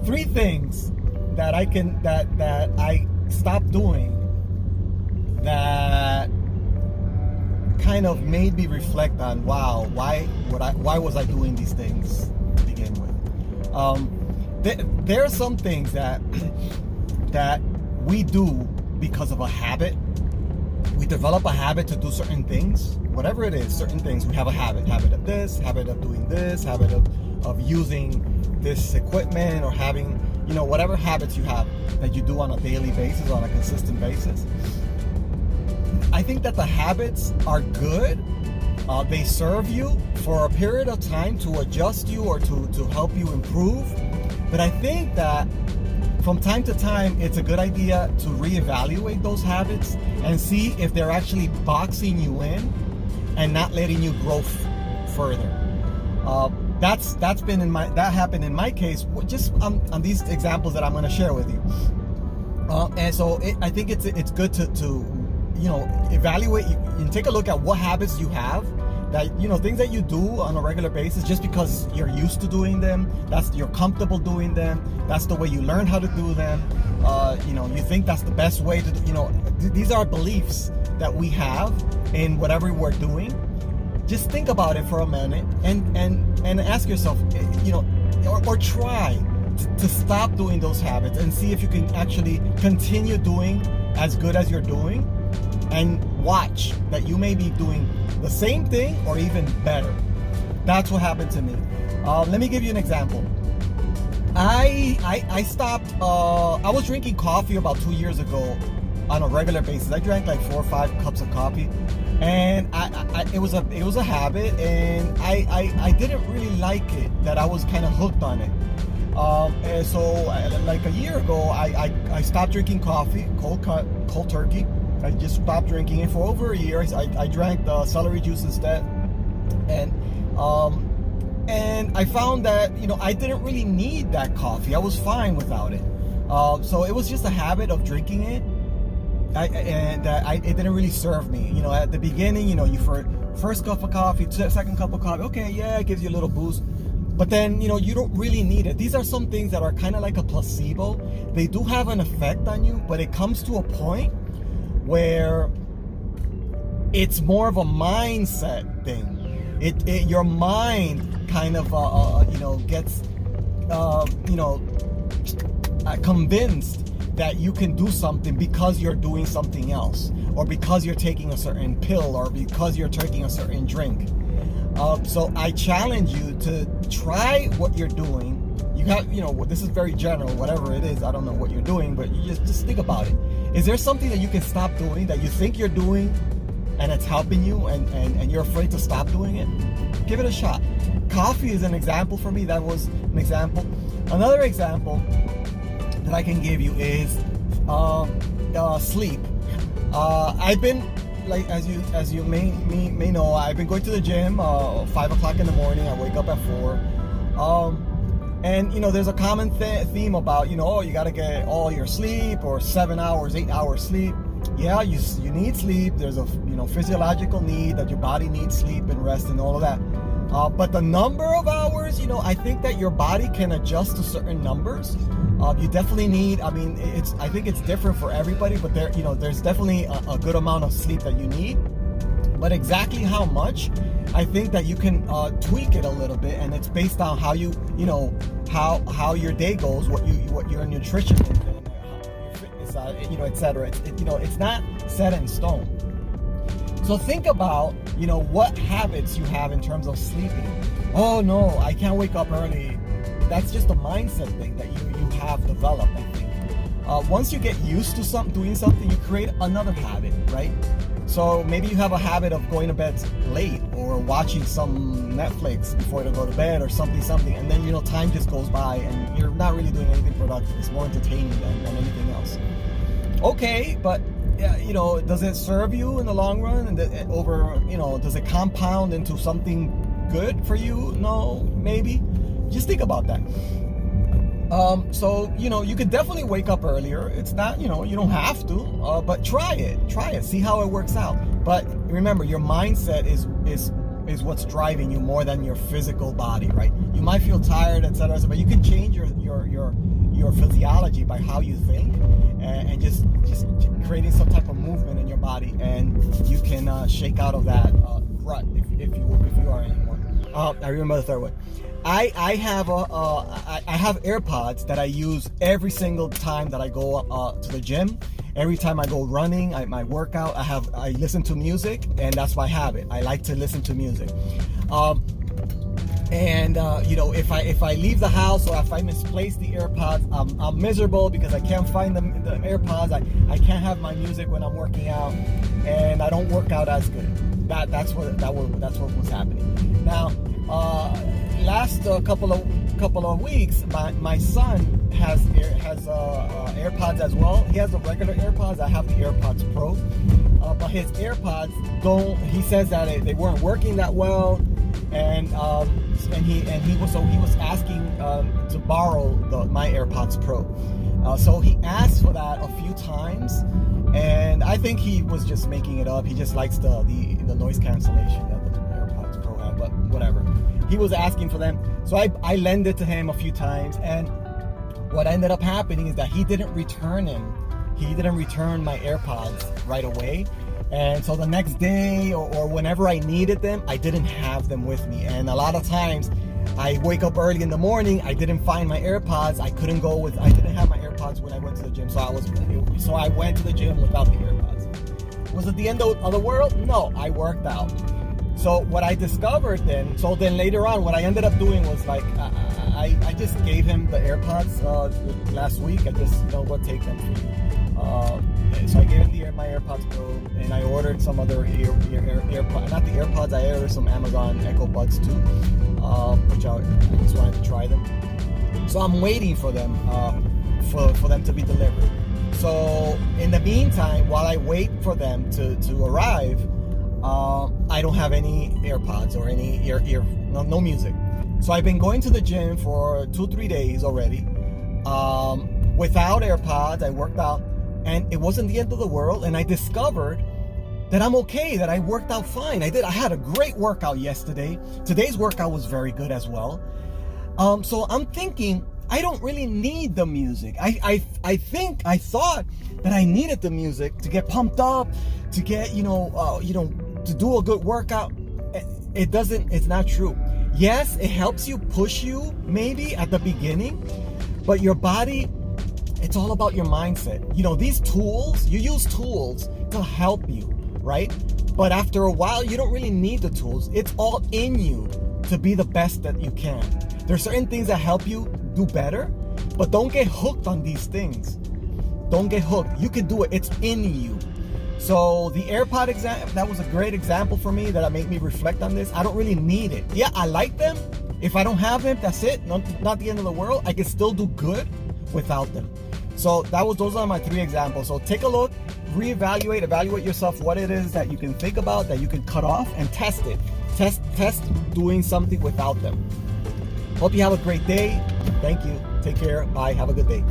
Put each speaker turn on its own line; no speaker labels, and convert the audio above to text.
three things that I stopped doing that kind of made me reflect on, wow, why was I doing these things to begin with? There are some things that we do because of a habit. We develop a habit to do certain things, whatever it is, certain things. We have a habit of this, habit of doing this, habit of using this equipment, or having, whatever habits you have that you do on a daily basis, on a consistent basis. I think that the habits are good. They serve you for a period of time to adjust you or to help you improve. But I think that from time to time, it's a good idea to reevaluate those habits and see if they're actually boxing you in and not letting you grow further. That happened in my case, just on these examples that I'm going to share with you. And so I think it's good to evaluate and take a look at what habits you have, that things that you do on a regular basis just because you're used to doing them, you're comfortable doing them, that's the way you learn how to do them. You think that's the best way to do, these are beliefs that we have in whatever we're doing. Just think about it for a minute and ask yourself, or try to stop doing those habits and see if you can actually continue doing as good as you're doing, and watch that you may be doing the same thing or even better. That's what happened to me. Let me give you an example. I stopped, I was drinking coffee about 2 years ago on a regular basis. I drank like 4 or 5 cups of coffee, and it was a habit, and I didn't really like it, that I was kind of hooked on it. And so like a year ago, I stopped drinking coffee, cold turkey. I just stopped drinking it for over a year. I drank the celery juice instead, and I found that I didn't really need that coffee. I was fine without it. So it was just a habit of drinking it, it didn't really serve me. At the beginning, you first cup of coffee, second cup of coffee, okay, yeah, it gives you a little boost. But then, you don't really need it. These are some things that are kind of like a placebo. They do have an effect on you, but it comes to a point where it's more of a mindset thing. Your mind kind of gets convinced that you can do something because you're doing something else, or because you're taking a certain pill, or because you're taking a certain drink. So I challenge you to try what you're doing. You have, this is very general, whatever it is, I don't know what you're doing, but you just think about it. Is there something that you can stop doing that you think you're doing and it's helping you, and you're afraid to stop doing it? Give it a shot. Coffee is an example for me. That was an example. Another example that I can give you is sleep. I've been, like, as you may know, I've been going to the gym 5 o'clock in the morning. I wake up at 4. And there's a common theme about you got to get all your sleep, or 7 hours, 8 hours sleep. Yeah, you need sleep. There's a physiological need that your body needs sleep and rest and all of that. But the number of hours, I think that your body can adjust to certain numbers. You definitely need. I think it's different for everybody, but there's definitely a good amount of sleep that you need. But exactly how much, I think that you can tweak it a little bit, and it's based on how how your day goes, what your nutrition is, and your fitness, etc. It's not set in stone. So think about what habits you have in terms of sleeping. Oh no, I can't wake up early. That's just a mindset thing that you have developed, I think. Once you get used to doing something, you create another habit, right? So maybe you have a habit of going to bed late, or watching some Netflix before you go to bed, or something, and then time just goes by and you're not really doing anything productive. It's more entertaining than anything else. Okay, but does it serve you in the long run? And does it compound into something good for you? No, maybe. Just think about that. So you could definitely wake up earlier. It's not, you don't have to, but try it, see how it works out. But remember, your mindset is what's driving you more than your physical body, right? You might feel tired, etc., but you can change your your physiology by how you think, and just creating some type of movement in your body, and you can shake out of that rut if you are anymore. I remember the third one. I have AirPods that I use every single time that I go to the gym. Every time I go running, my workout, I listen to music, and that's my habit. I like to listen to music. If I leave the house or if I misplace the AirPods, I'm miserable because I can't find the AirPods. I can't have my music when I'm working out, and I don't work out as good. That's what was happening. Now, last couple of weeks, my son has AirPods as well. He has the regular AirPods. I have the AirPods Pro, but his AirPods don't. He says that they weren't working that well, and he was asking to borrow my AirPods Pro. So he asked for that a few times, and I think he was just making it up. He just likes the noise cancellation that the AirPods Pro have, but whatever. He was asking for them, so I lent it to him a few times, and what ended up happening is that he didn't return my AirPods right away. And so the next day or whenever I needed them, I didn't have them with me. And a lot of times I wake up early in the morning, I didn't find my AirPods. I didn't have my AirPods when I went to the gym. So I went to the gym without the AirPods. Was it the end of the world? No, I worked out. So what I discovered then later on, what I ended up doing was like, I just gave him the AirPods last week. I just, take them for you. So I gave him my AirPods Pro, and I ordered some other AirPods, not the AirPods, I ordered some Amazon Echo Buds too, which I just wanted to try them. So I'm waiting for them, for them to be delivered. So in the meantime, while I wait for them to arrive, I don't have any AirPods or any no music. So I've been going to the gym for 2-3 days already, without AirPods. I worked out, and it wasn't the end of the world. And I discovered that I'm okay, that I worked out fine. I had a great workout yesterday. Today's workout was very good as well. So I'm thinking, I don't really need the music. I thought that I needed the music to get pumped up, to get, to do a good workout. It's not true. Yes, it helps you, push you maybe at the beginning, but your body, it's all about your mindset. These tools, you use tools to help you, right? But after a while, you don't really need the tools. It's all in you to be the best that you can. There's certain things that help you do better, but don't get hooked on these things. Don't get hooked. You can do it. It's in you. So the AirPod example, that was a great example for me that made me reflect on this. I don't really need it. Yeah, I like them. If I don't have them, that's it. Not the end of the world. I can still do good without them. So those are my 3 examples. So take a look, evaluate yourself, what it is that you can think about, that you can cut off, and test it. Test doing something without them. Hope you have a great day. Thank you. Take care. Bye. Have a good day.